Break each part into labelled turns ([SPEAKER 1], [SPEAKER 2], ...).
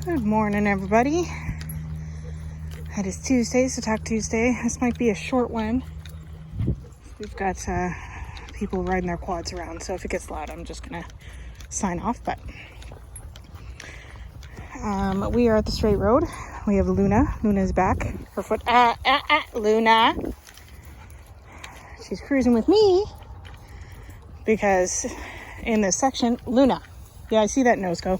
[SPEAKER 1] Good morning, everybody. It is Tuesday, so Talk Tuesday. This might be a short one. We've got people riding their quads around, so if it gets loud, I'm just gonna sign off. But we are at the straight road. We have Luna. Luna's back. Her foot. Luna. She's cruising with me because in this section, Luna. Yeah, I see that nose go.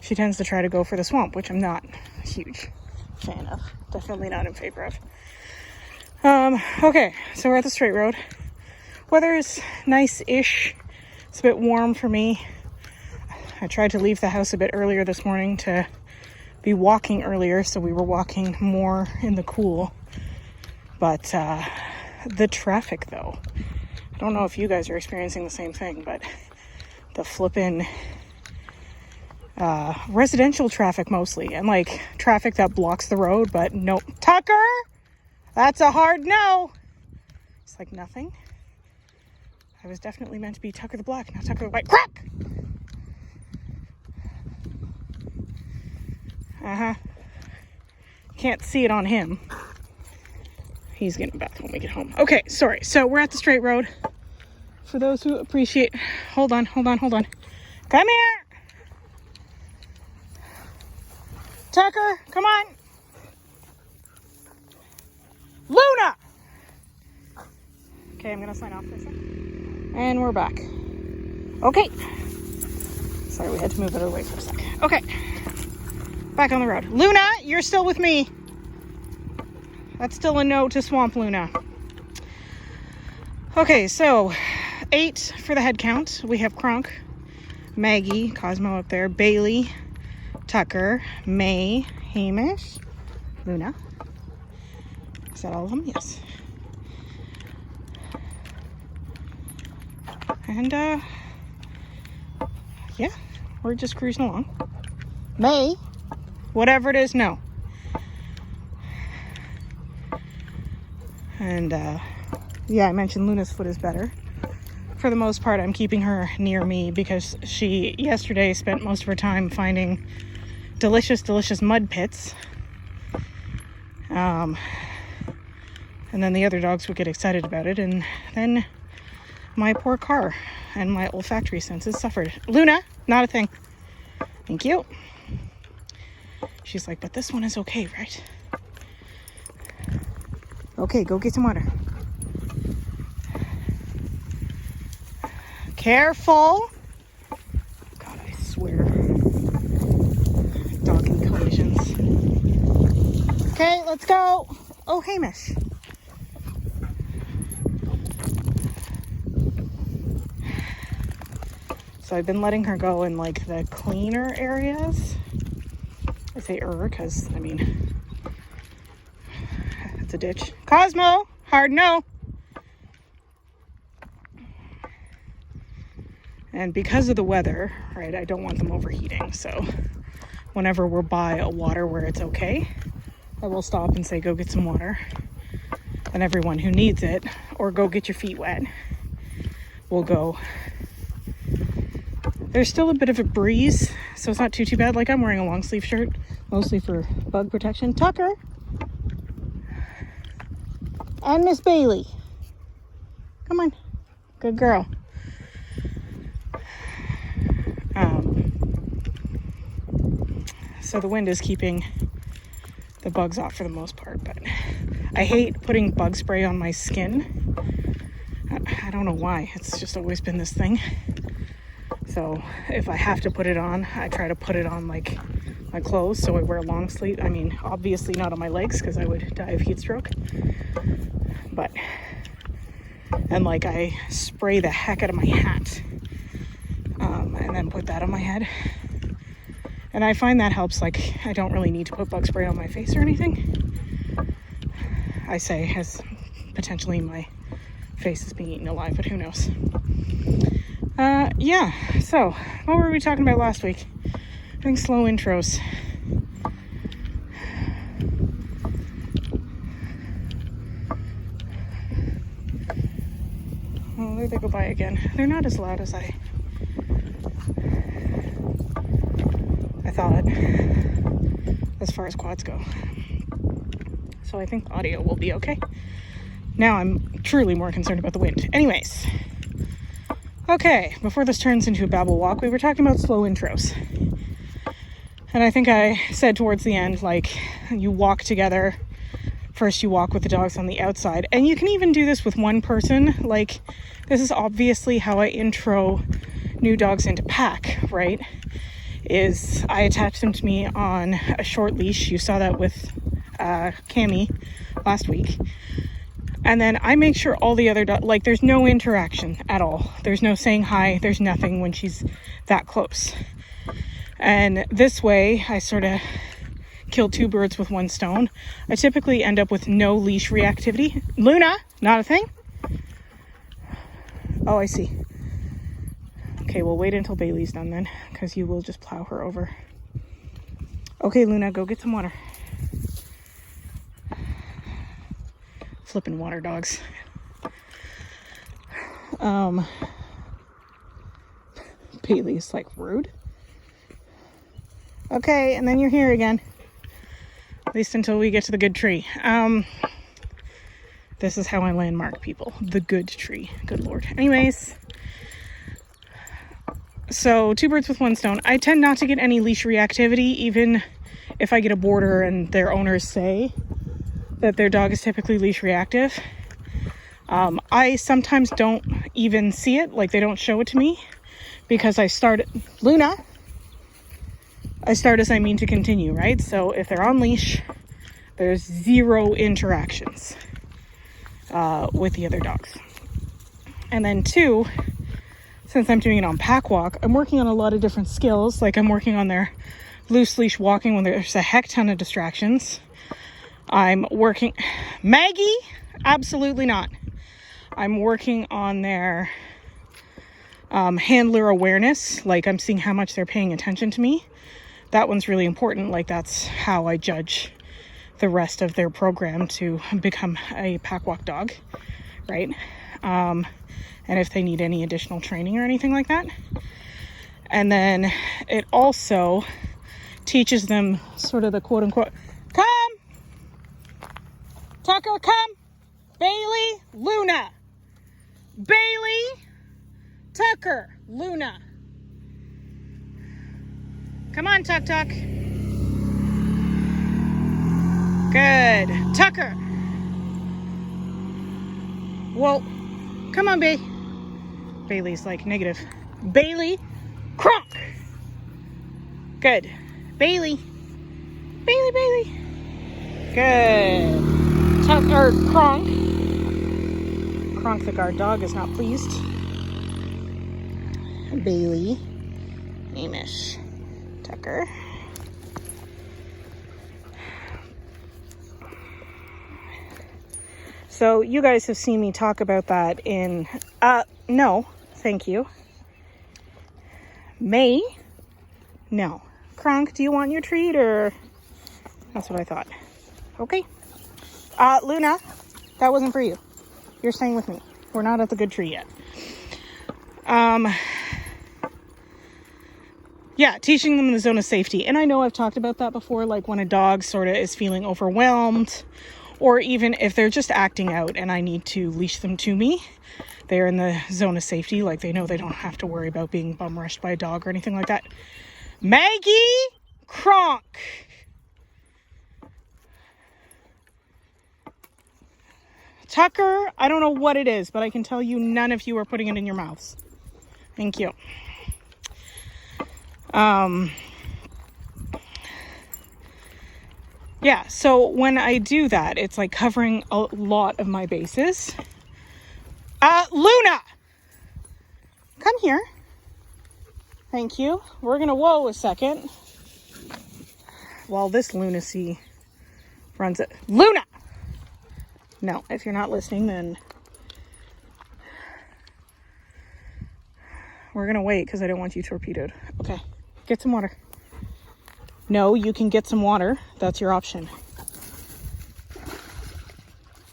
[SPEAKER 1] She tends to try to go for the swamp, which I'm not a huge fan of. Definitely not in favor of. Okay, so we're at the straight road. Weather is nice-ish. It's a bit warm for me. I tried to leave the house a bit earlier this morning to be walking earlier, so we were walking more in the cool. But the traffic, though. I don't know if you guys are experiencing the same thing, but the flippin' residential traffic mostly, and like traffic that blocks the road, but no. Tucker, that's a hard no. It's like nothing. I was definitely meant to be Tucker the Black, not Tucker the White. Crack. Can't see it on him. He's getting a bath when we get home. Okay, sorry. So we're at the straight road. For those who appreciate, hold on. Come here. Tucker, come on. Luna! Okay, I'm going to sign off for a second. And we're back. Okay. Sorry, we had to move it away for a sec. Okay. Back on the road. Luna, you're still with me. That's still a no to Swamp Luna. Okay, so 8 for the head count. We have Kronk, Maggie, Cosmo up there, Bailey, Tucker, May, Hamish, Luna. Is that all of them? Yes. And, yeah, we're just cruising along. May, whatever it is, no. And, yeah, I mentioned Luna's foot is better. For the most part, I'm keeping her near me because she, yesterday, spent most of her time finding delicious mud pits. And then the other dogs would get excited about it, and then my poor car and my olfactory senses suffered. Luna, not a thing. Thank you. She's like, but this one is okay, right? Okay, go get some water. Careful. God, I swear. Docking collisions. Okay, let's go. Oh, Hamish. So I've been letting her go in like the cleaner areas. I say because, I mean, it's a ditch. Cosmo, hard no. And because of the weather, right, I don't want them overheating. So whenever we're by a water where it's okay, I will stop and say, go get some water. And everyone who needs it, or go get your feet wet, will go. There's still a bit of a breeze, so it's not too bad. Like, I'm wearing a long sleeve shirt, mostly for bug protection. Tucker! And Miss Bailey. Come on. Good girl. So the wind is keeping the bugs off for the most part, but I hate putting bug spray on my skin. I don't know why. It's just always been this thing. So if I have to put it on, I try to put it on like my clothes. So I wear a long sleeve. I mean, obviously not on my legs because I would die of heat stroke. But, and like I spray the heck out of my hat and then put that on my head. And I find that helps. Like, I don't really need to put bug spray on my face or anything. I say, as potentially my face is being eaten alive, but who knows. Yeah, so what were we talking about last week? Doing slow intros. Oh, there they go by again. They're not as loud as I thought. as far as quads go. So I think the audio will be okay. Now I'm truly more concerned about the wind. Anyways, okay, before this turns into a babble walk, we were talking about slow intros. And I think I said towards the end, like, you walk together. First you walk with the dogs on the outside. And you can even do this with one person. Like, this is obviously how I intro new dogs into pack, right? Is I attach them to me on a short leash. You saw that with Cami last week. And then I make sure all the other dogs, like, there's no interaction at all. There's no saying hi. There's nothing when she's that close. And this way, I sort of kill two birds with one stone. I typically end up with no leash reactivity. Luna, not a thing? Oh, I see. Okay, we'll wait until Bailey's done then, because you will just plow her over. Okay, Luna, go get some water. Flipping water dogs. Bailey's like rude. Okay, and then you're here again. At least until we get to the good tree. This is how I landmark people. The good tree. Good Lord. Anyways. So, two birds with one stone. I tend not to get any leash reactivity, even if I get a boarder and their owners say that their dog is typically leash reactive. I sometimes don't even see it, like they don't show it to me, because I start Luna. I start as I mean to continue, right? So if they're on leash, there's zero interactions with the other dogs. And then two, since I'm doing it on pack walk, I'm working on a lot of different skills. Like I'm working on their loose leash walking when there's a heck ton of distractions. I'm working... Maggie? Absolutely not. I'm working on their handler awareness. Like I'm seeing how much they're paying attention to me. That one's really important. Like that's how I judge the rest of their program to become a pack walk dog, right? And if they need any additional training or anything like that. And then it also teaches them sort of the quote unquote, come! Tucker, come! Bailey, Luna! Bailey, Tucker, Luna. Come on, Tuck Tuck. Good. Tucker. Whoa. Come on, Bailey's like negative. Bailey, Kronk. Good. Bailey. Bailey. Good. Tucker, Kronk. Kronk the guard dog is not pleased. Bailey. Amish. Tucker. So you guys have seen me talk about that in, no, thank you. May? No. Kronk, do you want your treat or? That's what I thought. Okay. Luna, that wasn't for you. You're staying with me. We're not at the good tree yet. Yeah, teaching them the zone of safety. And I know I've talked about that before, like when a dog sort of is feeling overwhelmed, or even if they're just acting out and I need to leash them to me, they're in the zone of safety. Like they know they don't have to worry about being bum rushed by a dog or anything like that. Maggie Kronk. Tucker, I don't know what it is, but I can tell you none of you are putting it in your mouths. Thank you. Yeah, so when I do that, it's like covering a lot of my bases. Luna! Come here. Thank you. We're gonna whoa a second while this lunacy runs it. Luna! No, if you're not listening, then we're gonna wait because I don't want you torpedoed. Okay, get some water. No, you can get some water. That's your option.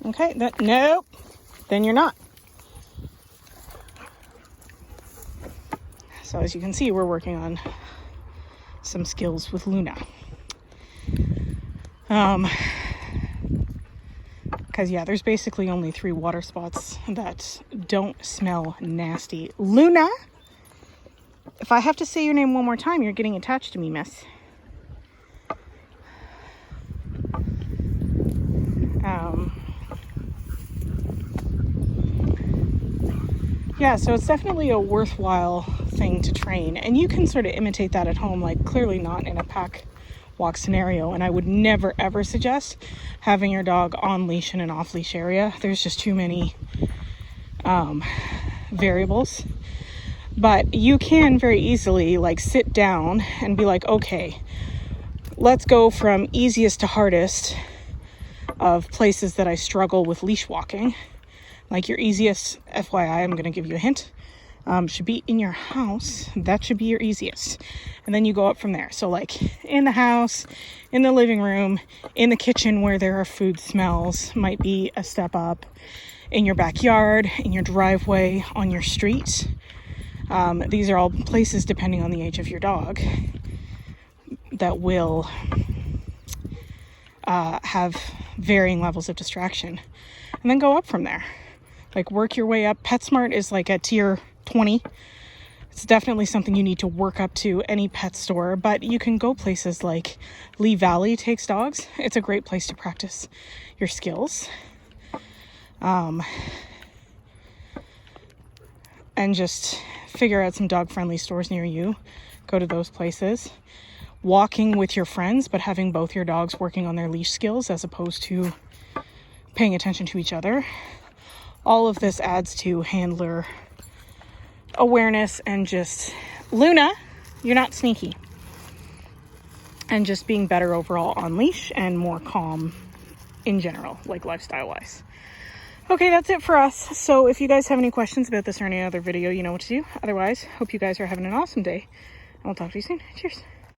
[SPEAKER 1] Okay, nope. Then you're not. So as you can see, we're working on some skills with Luna. Because, yeah, there's basically only 3 water spots that don't smell nasty. Luna, if I have to say your name one more time, you're getting attached to me, miss. Yeah, so it's definitely a worthwhile thing to train. And you can sort of imitate that at home, like clearly not in a pack walk scenario. And I would never, ever suggest having your dog on leash in an off leash area. There's just too many variables. But you can very easily like sit down and be like, okay, let's go from easiest to hardest of places that I struggle with leash walking. Like your easiest, FYI, I'm going to give you a hint, should be in your house. That should be your easiest. And then you go up from there. So like in the house, in the living room, in the kitchen where there are food smells might be a step up. In your backyard, in your driveway, on your street. These are all places, depending on the age of your dog, that will have varying levels of distraction. And then go up from there. Like work your way up. PetSmart is like a tier 20. It's definitely something you need to work up to, any pet store, but you can go places like Lee Valley takes dogs. It's a great place to practice your skills. And just figure out some dog friendly stores near you. Go to those places. Walking with your friends, but having both your dogs working on their leash skills as opposed to paying attention to each other. All of this adds to handler awareness and just, Luna, you're not sneaky. And just being better overall on leash and more calm in general, like lifestyle wise. Okay, that's it for us. So if you guys have any questions about this or any other video, you know what to do. Otherwise, hope you guys are having an awesome day. And we'll talk to you soon. Cheers.